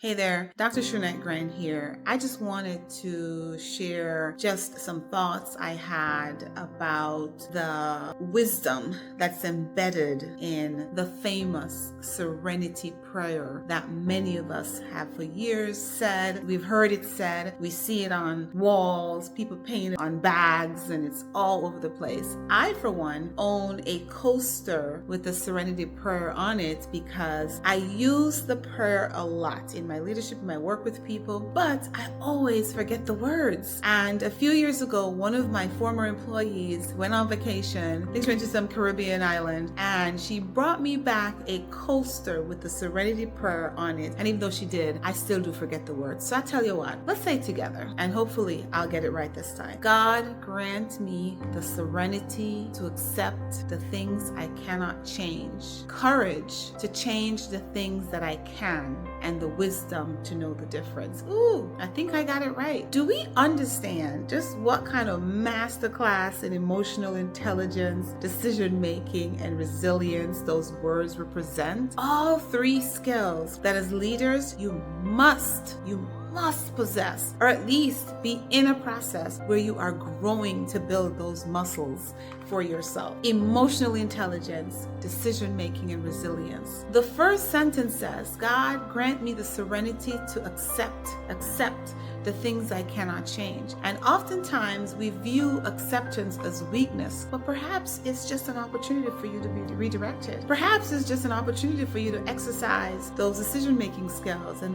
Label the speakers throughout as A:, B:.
A: Hey there, Dr. Shernette Grant here. I just wanted to share just some thoughts I had about the wisdom that's embedded in the famous Serenity Prayer that many of us have for years said. We've heard it said, we see it on walls, people paint it on bags, and it's all over the place. I, for one, own a coaster with the Serenity Prayer on it because I use the prayer a lot in my leadership, in my work with people, but I always forget the words. And a few years ago, one of my former employees went on vacation. I think she went to some Caribbean island, and she brought me back a coaster with the Serenity Prayer on it. And even though she did, I still do forget the words. So I tell you what, let's say it together, and hopefully I'll get it right this time. God, grant me the serenity to accept the things I cannot change, courage to change the things that I can, and the wisdom to know the difference. Ooh, I think I got it right. Do we understand just what kind of masterclass in emotional intelligence, decision making, and resilience those words represent? All three skills that as leaders you must possess, or at least be in a process where you are growing to build those muscles for yourself. Emotional intelligence, decision making, and resilience. The first sentence says, God, grant me the serenity to accept the things I cannot change. And oftentimes we view acceptance as weakness, but perhaps it's just an opportunity for you to be redirected. Perhaps it's just an opportunity for you to exercise those decision-making skills and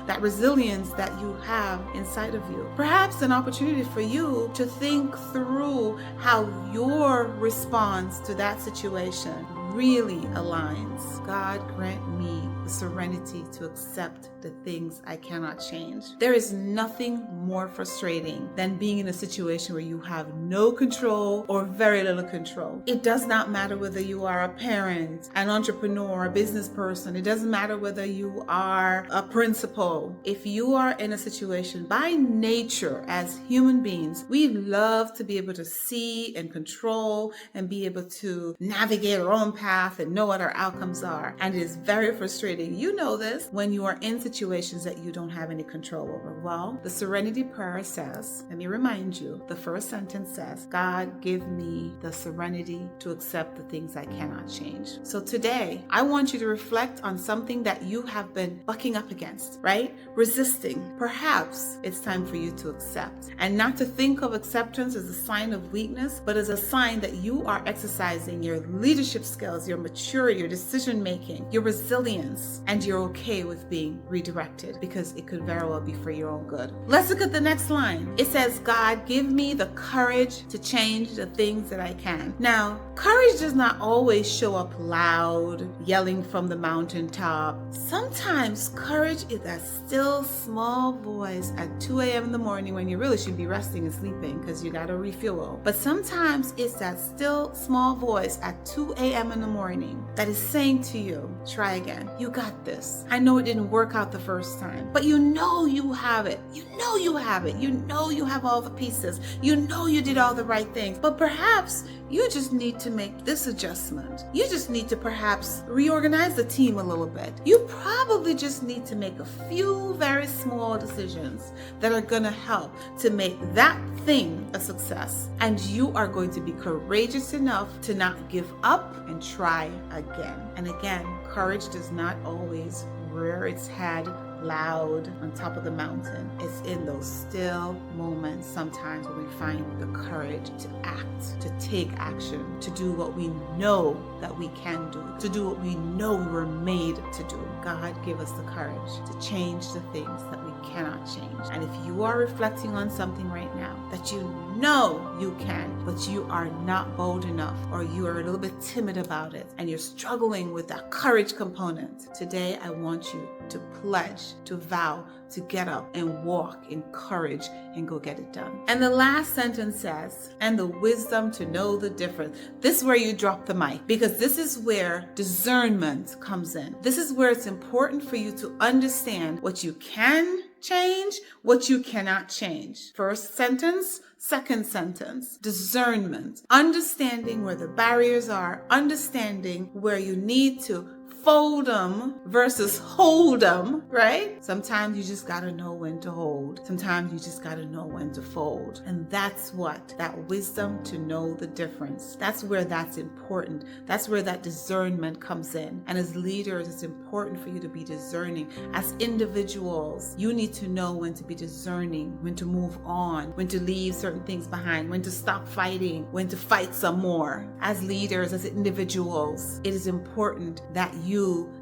A: that resilience that you have inside of you. Perhaps an opportunity for you to think through how your response to that situation really aligns. God, grant me the serenity to accept the things I cannot change. There is nothing more frustrating than being in a situation where you have no control or very little control. It does not matter whether you are a parent, an entrepreneur, a business person. It doesn't matter whether you are a principal. If you are in a situation, by nature, as human beings, we love to be able to see and control and be able to navigate our own path and know what our outcomes are. And it is very frustrating. You know this when you are in situations that you don't have any control over. Well, the Serenity Prayer says, let me remind you, the first sentence says, God, give me the serenity to accept the things I cannot change. So today, I want you to reflect on something that you have been bucking up against, right? Resisting. Perhaps it's time for you to accept, and not to think of acceptance as a sign of weakness, but as a sign that you are exercising your leadership skills, your maturity, your decision making, your resilience, and you're okay with being redirected because it could very well be for your own good. Let's look at the next line. It says, God, give me the courage to change the things that I can. Now, courage does not always show up loud, yelling from the mountaintop. Sometimes courage is that still small voice at 2 a.m. in the morning when you really should be resting and sleeping because you got to refuel. But sometimes it's that still small voice at 2 a.m. in the morning that is saying to you, try again. You got this. I know it didn't work out the first time, but you know you have it. You know you have it. You know you have all the pieces. You know you did all the right things. But perhaps you just need to make this adjustment. You just need to perhaps reorganize the team a little bit. You probably just need to make a few very small decisions that are going to help to make that thing a success. And you are going to be courageous enough to not give up and try again. And again, courage does not always rear its head loud on top of the mountain. It's in those still moments sometimes when we find the courage to act, to take action, to do what we know that we can do, to do what we know we were made to do. God, give us the courage to change the things that we cannot change. And if you are reflecting on something right now that you know you can, but you are not bold enough, or you are a little bit timid about it, and you're struggling with that courage component, today I want you to pledge, to vow, to get up and walk in courage and go get it done. And the last sentence says, and the wisdom to know the difference. This is where you drop the mic, because this is where discernment comes in. This is where it's important for you to understand what you can change, what you cannot change. First sentence, second sentence, discernment, understanding where the barriers are, understanding where you need to fold them versus hold them, right? Sometimes you just gotta know when to hold. Sometimes you just gotta know when to fold. And that's what, that wisdom to know the difference. That's where that's important. That's where that discernment comes in. And as leaders, it's important for you to be discerning. As individuals, you need to know when to be discerning, when to move on, when to leave certain things behind, when to stop fighting, when to fight some more. As leaders, as individuals, it is important that you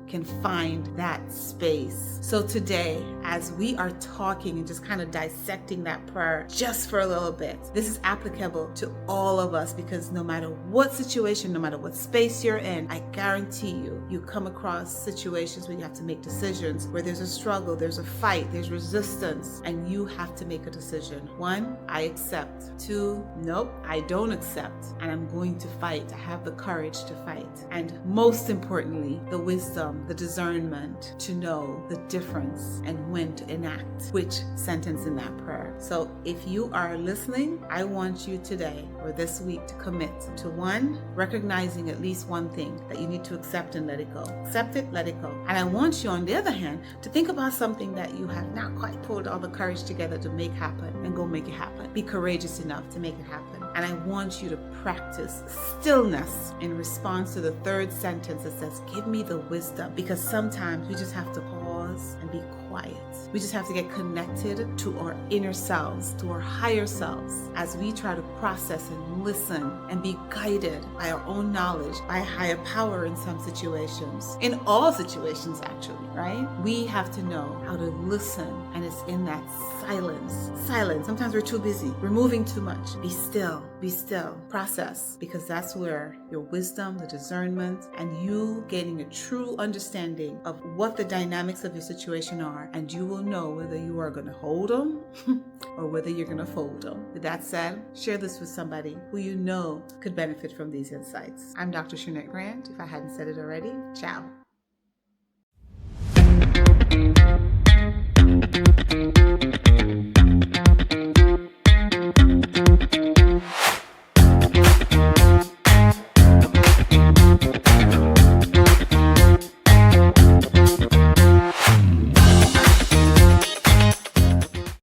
A: can find that space. So today, as we are talking and just kind of dissecting that prayer just for a little bit, this is applicable to all of us, because no matter what situation, no matter what space you're in, I guarantee you come across situations where you have to make decisions, where there's a struggle, there's a fight, there's resistance, and you have to make a decision. 1, I accept. 2, nope, I don't accept, and I'm going to fight. I have the courage to fight. And most importantly, the wisdom, the discernment to know the difference and when to enact which sentence in that prayer. So if you are listening, I want you today or this week to commit to 1, recognizing at least one thing that you need to accept and let it go. Accept it, let it go. And I want you, on the other hand, to think about something that you have not quite pulled all the courage together to make happen, and go make it happen. Be courageous enough to make it happen. And I want you to practice stillness in response to the 3rd sentence that says, give me the wisdom. Because sometimes we just have to pause and be quiet. We just have to get connected to our inner selves, to our higher selves, as we try to process and listen and be guided by our own knowledge, by a higher power in some situations, in all situations actually, right? We have to know how to listen, and it's in that silence. Sometimes we're too busy. We're moving too much. Be still, process, because that's where your wisdom, the discernment, and you gaining a true understanding of what the dynamics of your situation are, and you will know whether you are going to hold them or whether you're going to fold them. With that said, share this with somebody who you know could benefit from these insights. I'm Dr. Shanette Grant, if I hadn't said it already. Ciao.